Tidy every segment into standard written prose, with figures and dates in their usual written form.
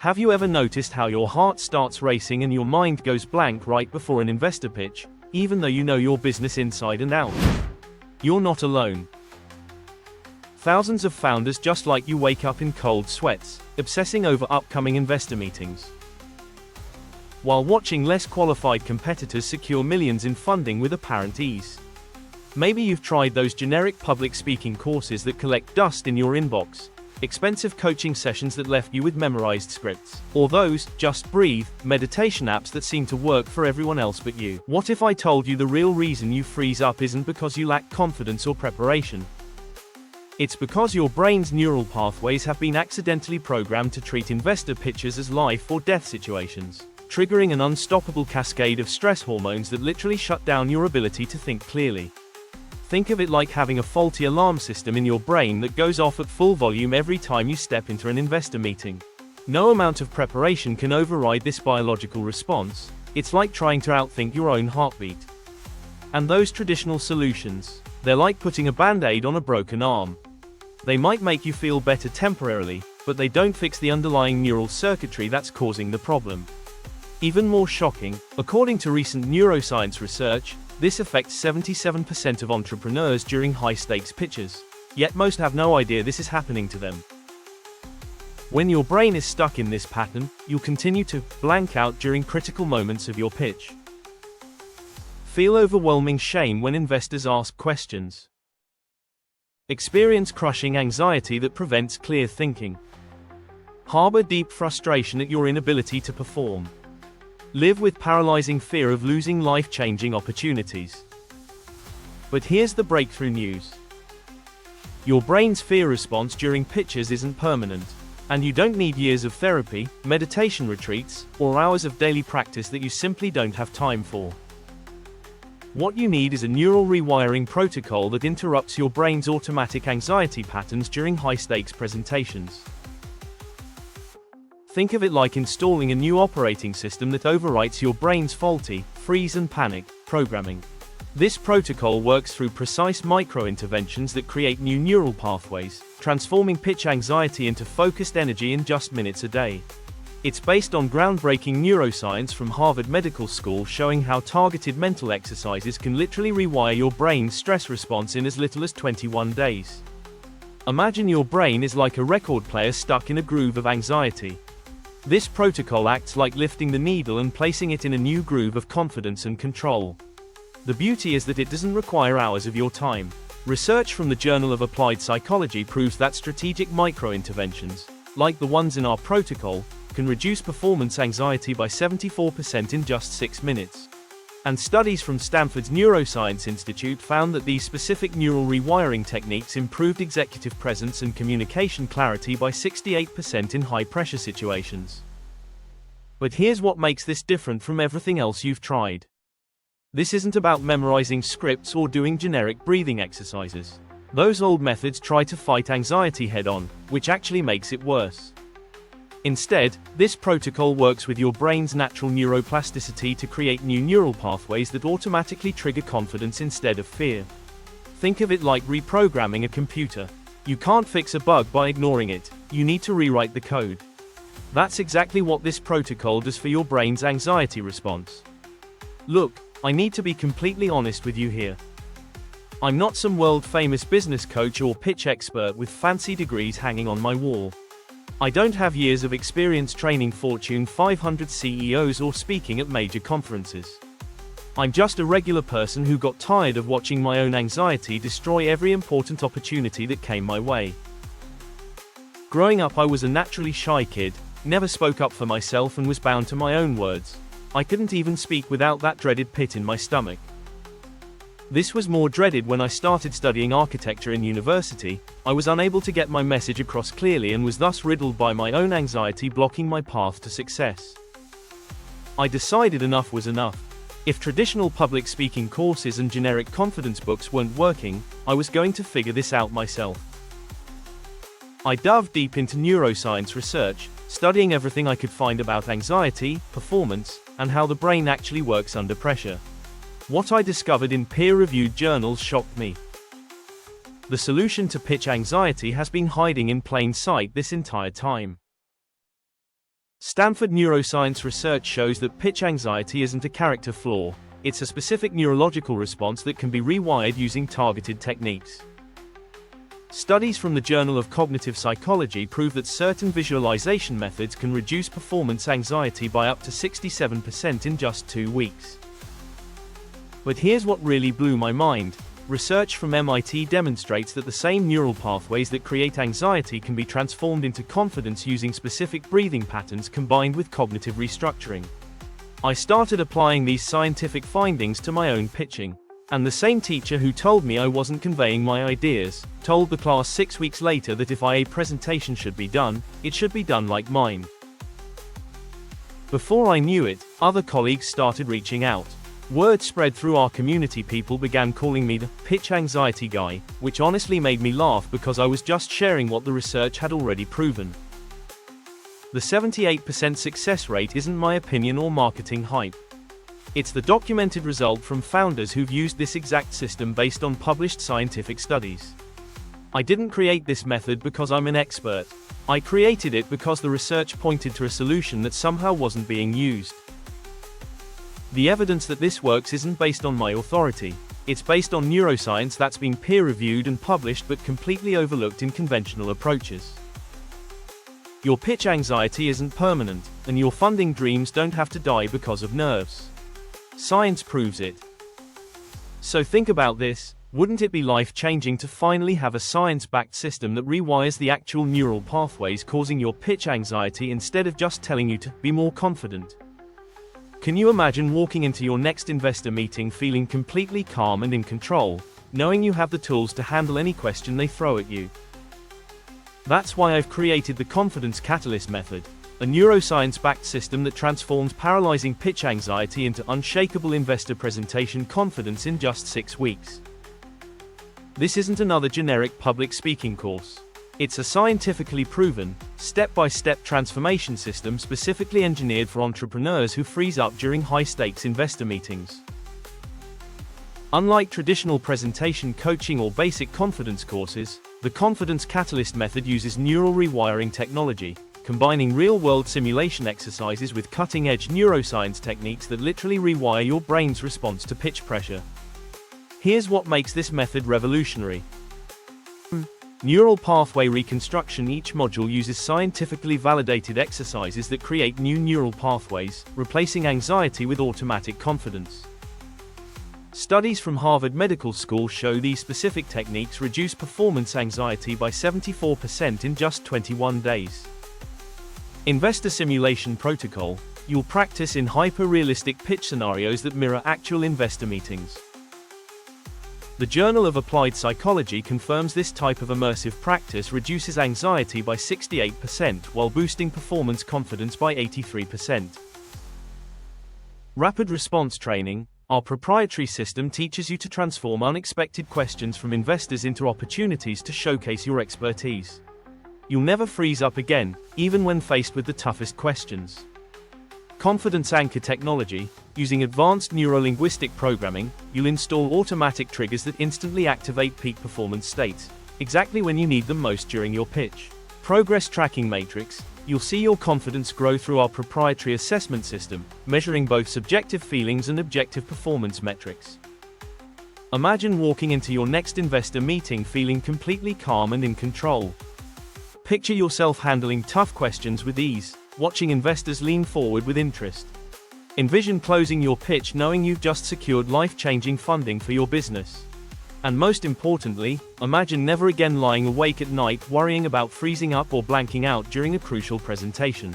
Have you ever noticed how your heart starts racing and your mind goes blank right before an investor pitch, even though you know your business inside and out? You're not alone. Thousands of founders just like you wake up in cold sweats, obsessing over upcoming investor meetings, while watching less qualified competitors secure millions in funding with apparent ease. Maybe you've tried those generic public speaking courses that collect dust in your inbox, expensive coaching sessions that left you with memorized scripts, or those just breathe meditation apps that seem to work for everyone else but you. What if I told you the real reason you freeze up isn't because you lack confidence or preparation? It's because your brain's neural pathways have been accidentally programmed to treat investor pitches as life or death situations, triggering an unstoppable cascade of stress hormones that literally shut down your ability to think clearly. Think of it like having a faulty alarm system in your brain that goes off at full volume every time you step into an investor meeting. No amount of preparation can override this biological response. It's like trying to outthink your own heartbeat. And those traditional solutions, they're like putting a band-aid on a broken arm. They might make you feel better temporarily, but they don't fix the underlying neural circuitry that's causing the problem. Even more shocking, according to recent neuroscience research, this affects 77% of entrepreneurs during high-stakes pitches. Yet most have no idea this is happening to them. When your brain is stuck in this pattern, you'll continue to blank out during critical moments of your pitch. Feel overwhelming shame when investors ask questions. Experience crushing anxiety that prevents clear thinking. Harbor deep frustration at your inability to perform. Live with paralyzing fear of losing life-changing opportunities. But here's the breakthrough news. Your brain's fear response during pitches isn't permanent, and you don't need years of therapy, meditation retreats, or hours of daily practice that you simply don't have time for. What you need is a neural rewiring protocol that interrupts your brain's automatic anxiety patterns during high-stakes presentations. Think of it like installing a new operating system that overwrites your brain's faulty, freeze and panic programming. This protocol works through precise micro-interventions that create new neural pathways, transforming pitch anxiety into focused energy in just minutes a day. It's based on groundbreaking neuroscience from Harvard Medical School showing how targeted mental exercises can literally rewire your brain's stress response in as little as 21 days. Imagine your brain is like a record player stuck in a groove of anxiety. This protocol acts like lifting the needle and placing it in a new groove of confidence and control. The beauty is that it doesn't require hours of your time. Research from the Journal of Applied Psychology proves that strategic micro-interventions, like the ones in our protocol, can reduce performance anxiety by 74% in just 6 minutes. And studies from Stanford's Neuroscience Institute found that these specific neural rewiring techniques improved executive presence and communication clarity by 68% in high-pressure situations. But here's what makes this different from everything else you've tried. This isn't about memorizing scripts or doing generic breathing exercises. Those old methods try to fight anxiety head-on, which actually makes it worse. Instead, this protocol works with your brain's natural neuroplasticity to create new neural pathways that automatically trigger confidence instead of fear. Think of it like reprogramming a computer. You can't fix a bug by ignoring it, you need to rewrite the code. That's exactly what this protocol does for your brain's anxiety response. Look, I need to be completely honest with you here. I'm not some world-famous business coach or pitch expert with fancy degrees hanging on my wall. I don't have years of experience training Fortune 500 CEOs or speaking at major conferences. I'm just a regular person who got tired of watching my own anxiety destroy every important opportunity that came my way. Growing up, I was a naturally shy kid, never spoke up for myself and was bound to my own words. I couldn't even speak without that dreaded pit in my stomach. This was more dreaded when I started studying architecture in university. I was unable to get my message across clearly and was thus riddled by my own anxiety blocking my path to success. I decided enough was enough. If traditional public speaking courses and generic confidence books weren't working, I was going to figure this out myself. I dove deep into neuroscience research, studying everything I could find about anxiety, performance, and how the brain actually works under pressure. What I discovered in peer-reviewed journals shocked me. The solution to pitch anxiety has been hiding in plain sight this entire time. Stanford neuroscience research shows that pitch anxiety isn't a character flaw, it's a specific neurological response that can be rewired using targeted techniques. Studies from the Journal of Cognitive Psychology prove that certain visualization methods can reduce performance anxiety by up to 67% in just 2 weeks. But here's what really blew my mind. Research from MIT demonstrates that the same neural pathways that create anxiety can be transformed into confidence using specific breathing patterns combined with cognitive restructuring. I started applying these scientific findings to my own pitching. And the same teacher who told me I wasn't conveying my ideas, told the class 6 weeks later that if a presentation should be done, it should be done like mine. Before I knew it, other colleagues started reaching out. Word spread through our community. People began calling me the pitch anxiety guy, which honestly made me laugh because I was just sharing what the research had already proven. The 78% success rate isn't my opinion or marketing hype. It's the documented result from founders who've used this exact system based on published scientific studies. I didn't create this method because I'm an expert. I created it because the research pointed to a solution that somehow wasn't being used. The evidence that this works isn't based on my authority. It's based on neuroscience that's been peer-reviewed and published but completely overlooked in conventional approaches. Your pitch anxiety isn't permanent, and your funding dreams don't have to die because of nerves. Science proves it. So think about this, wouldn't it be life-changing to finally have a science-backed system that rewires the actual neural pathways causing your pitch anxiety instead of just telling you to be more confident? Can you imagine walking into your next investor meeting feeling completely calm and in control, knowing you have the tools to handle any question they throw at you? That's why I've created the Confidence Catalyst method, a neuroscience-backed system that transforms paralyzing pitch anxiety into unshakable investor presentation confidence in just 6 weeks. This isn't another generic public speaking course. It's a scientifically proven, step-by-step transformation system specifically engineered for entrepreneurs who freeze up during high-stakes investor meetings. Unlike traditional presentation coaching or basic confidence courses, the Confidence Catalyst method uses neural rewiring technology, combining real-world simulation exercises with cutting-edge neuroscience techniques that literally rewire your brain's response to pitch pressure. Here's what makes this method revolutionary. Neural pathway reconstruction. Each module uses scientifically validated exercises that create new neural pathways, replacing anxiety with automatic confidence. Studies from Harvard Medical School show these specific techniques reduce performance anxiety by 74% in just 21 days. Investor Simulation Protocol. You'll practice in hyper-realistic pitch scenarios that mirror actual investor meetings. The Journal of Applied Psychology confirms this type of immersive practice reduces anxiety by 68% while boosting performance confidence by 83%. Rapid response training. Our proprietary system teaches you to transform unexpected questions from investors into opportunities to showcase your expertise. You'll never freeze up again, even when faced with the toughest questions. Confidence Anchor technology. Using advanced neuro-linguistic programming, you'll install automatic triggers that instantly activate peak performance states, exactly when you need them most during your pitch. Progress Tracking Matrix. You'll see your confidence grow through our proprietary assessment system, measuring both subjective feelings and objective performance metrics. Imagine walking into your next investor meeting feeling completely calm and in control. Picture yourself handling tough questions with ease, watching investors lean forward with interest. Envision closing your pitch knowing you've just secured life-changing funding for your business. And most importantly, imagine never again lying awake at night worrying about freezing up or blanking out during a crucial presentation.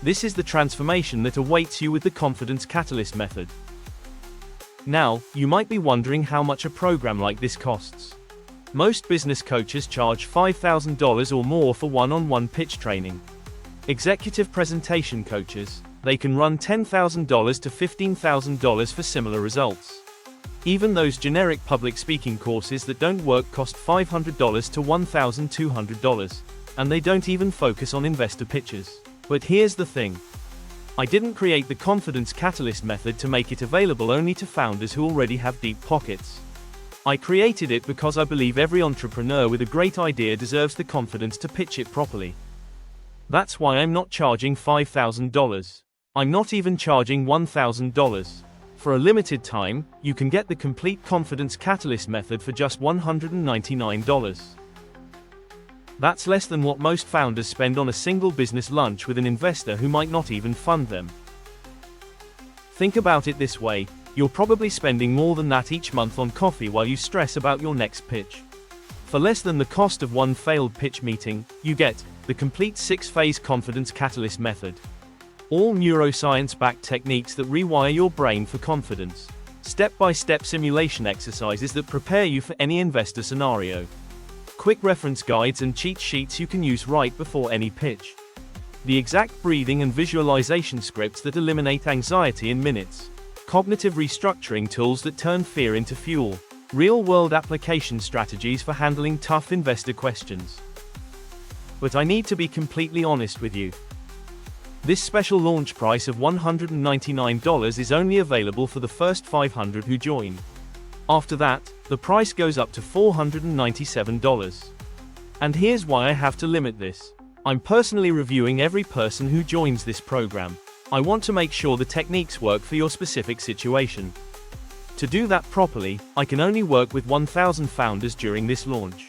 This is the transformation that awaits you with the Confidence Catalyst method. Now, you might be wondering how much a program like this costs. Most business coaches charge $5,000 or more for one-on-one pitch training. Executive presentation coaches, they can run $10,000 to $15,000 for similar results. Even those generic public speaking courses that don't work cost $500 to $1,200, and they don't even focus on investor pitches. But here's the thing. I didn't create the Confidence Catalyst method to make it available only to founders who already have deep pockets. I created it because I believe every entrepreneur with a great idea deserves the confidence to pitch it properly. That's why I'm not charging $5,000. I'm not even charging $1,000. For a limited time, you can get the complete Confidence Catalyst method for just $199. That's less than what most founders spend on a single business lunch with an investor who might not even fund them. Think about it this way, you're probably spending more than that each month on coffee while you stress about your next pitch. For less than the cost of one failed pitch meeting, you get the complete 6-phase Confidence Catalyst method. All neuroscience-backed techniques that rewire your brain for confidence. Step-by-step simulation exercises that prepare you for any investor scenario. Quick reference guides and cheat sheets you can use right before any pitch. The exact breathing and visualization scripts that eliminate anxiety in minutes. Cognitive restructuring tools that turn fear into fuel. Real-world application strategies for handling tough investor questions. But I need to be completely honest with you. This special launch price of $199 is only available for the first 500 who join. After that, the price goes up to $497. And here's why I have to limit this. I'm personally reviewing every person who joins this program. I want to make sure the techniques work for your specific situation. To do that properly, I can only work with 1,000 founders during this launch.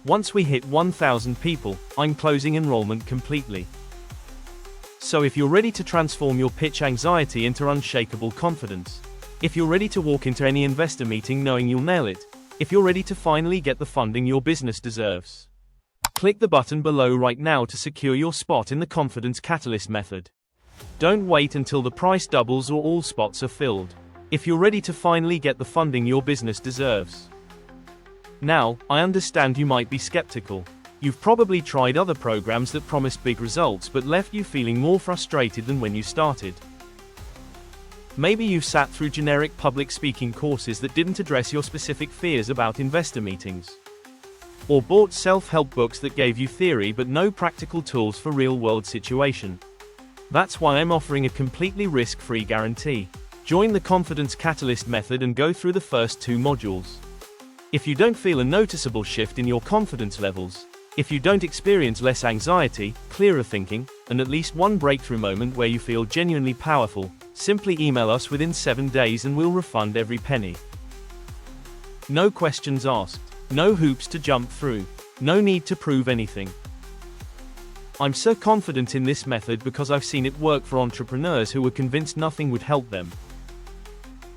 Once we hit 1,000 people, I'm closing enrollment completely. So if you're ready to transform your pitch anxiety into unshakable confidence, if you're ready to walk into any investor meeting knowing you'll nail it, if you're ready to finally get the funding your business deserves, click the button below right now to secure your spot in the Confidence Catalyst method. Don't wait until the price doubles or all spots are filled. If you're ready to finally get the funding your business deserves. Now, I understand you might be skeptical. You've probably tried other programs that promised big results but left you feeling more frustrated than when you started. Maybe you've sat through generic public speaking courses that didn't address your specific fears about investor meetings. Or bought self-help books that gave you theory but no practical tools for real-world situation. That's why I'm offering a completely risk-free guarantee. Join the Confidence Catalyst method and go through the first 2 modules. If you don't feel a noticeable shift in your confidence levels, if you don't experience less anxiety, clearer thinking, and at least one breakthrough moment where you feel genuinely powerful, simply email us within 7 days and we'll refund every penny. No questions asked. No hoops to jump through. No need to prove anything. I'm so confident in this method because I've seen it work for entrepreneurs who were convinced nothing would help them.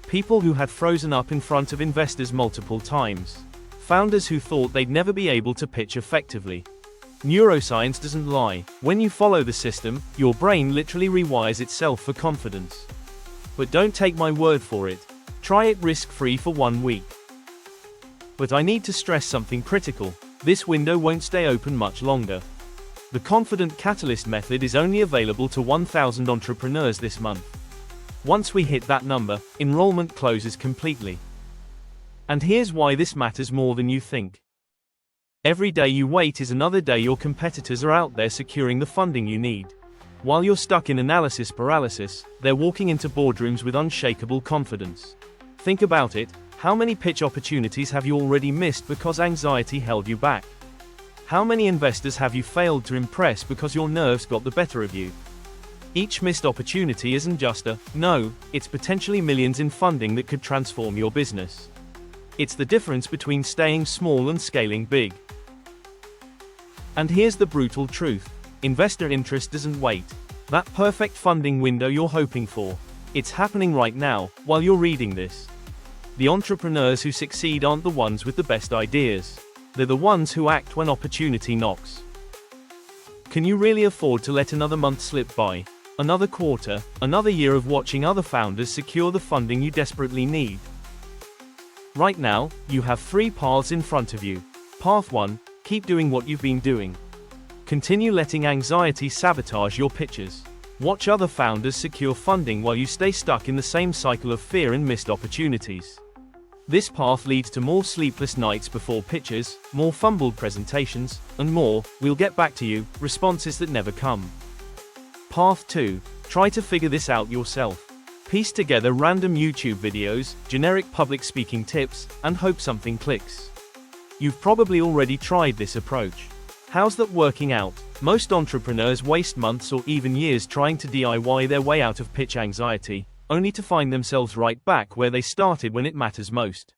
People who had frozen up in front of investors multiple times. Founders who thought they'd never be able to pitch effectively. Neuroscience doesn't lie. When you follow the system, your brain literally rewires itself for confidence. But don't take my word for it. Try it risk-free for 1 week. But I need to stress something critical. This window won't stay open much longer. The Confident Catalyst method is only available to 1,000 entrepreneurs this month. Once we hit that number, enrollment closes completely. And here's why this matters more than you think. Every day you wait is another day your competitors are out there securing the funding you need. While you're stuck in analysis paralysis, they're walking into boardrooms with unshakable confidence. Think about it, how many pitch opportunities have you already missed because anxiety held you back? How many investors have you failed to impress because your nerves got the better of you? Each missed opportunity isn't just a no, it's potentially millions in funding that could transform your business. It's the difference between staying small and scaling big. And here's the brutal truth. Investor interest doesn't wait. That perfect funding window you're hoping for. It's happening right now, while you're reading this. The entrepreneurs who succeed aren't the ones with the best ideas. They're the ones who act when opportunity knocks. Can you really afford to let another month slip by? Another quarter, another year of watching other founders secure the funding you desperately need? Right now, you have 3 paths in front of you. Path 1, keep doing what you've been doing. Continue letting anxiety sabotage your pitches. Watch other founders secure funding while you stay stuck in the same cycle of fear and missed opportunities. This path leads to more sleepless nights before pitches, more fumbled presentations, and more, "we'll get back to you," responses that never come. Path 2, try to figure this out yourself. Piece together random YouTube videos, generic public speaking tips, and hope something clicks. You've probably already tried this approach. How's that working out? Most entrepreneurs waste months or even years trying to DIY their way out of pitch anxiety, only to find themselves right back where they started when it matters most.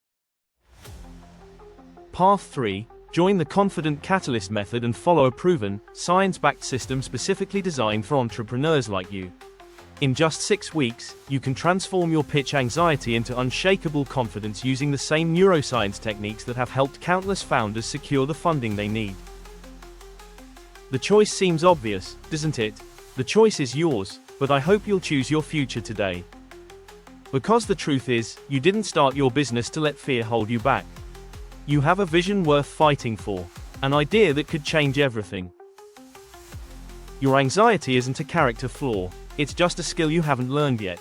Path 3. Join the Confident Catalyst method and follow a proven, science-backed system specifically designed for entrepreneurs like you. In just 6 weeks, you can transform your pitch anxiety into unshakable confidence using the same neuroscience techniques that have helped countless founders secure the funding they need. The choice seems obvious, doesn't it? The choice is yours, but I hope you'll choose your future today. Because the truth is, you didn't start your business to let fear hold you back. You have a vision worth fighting for, an idea that could change everything. Your anxiety isn't a character flaw, it's just a skill you haven't learned yet.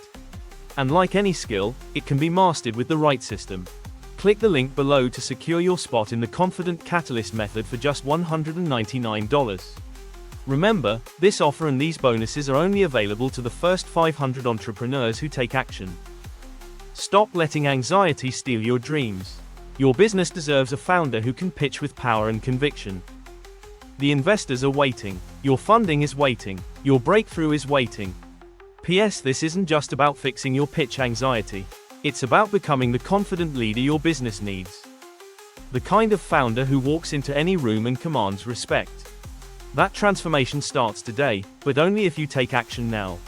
And like any skill, it can be mastered with the right system. Click the link below to secure your spot in the Confident Catalyst method for just $199. Remember, this offer and these bonuses are only available to the first 500 entrepreneurs who take action. Stop letting anxiety steal your dreams. Your business deserves a founder who can pitch with power and conviction. The investors are waiting. Your funding is waiting. Your breakthrough is waiting. P.S. This isn't just about fixing your pitch anxiety. It's about becoming the confident leader your business needs. The kind of founder who walks into any room and commands respect. That transformation starts today, but only if you take action now.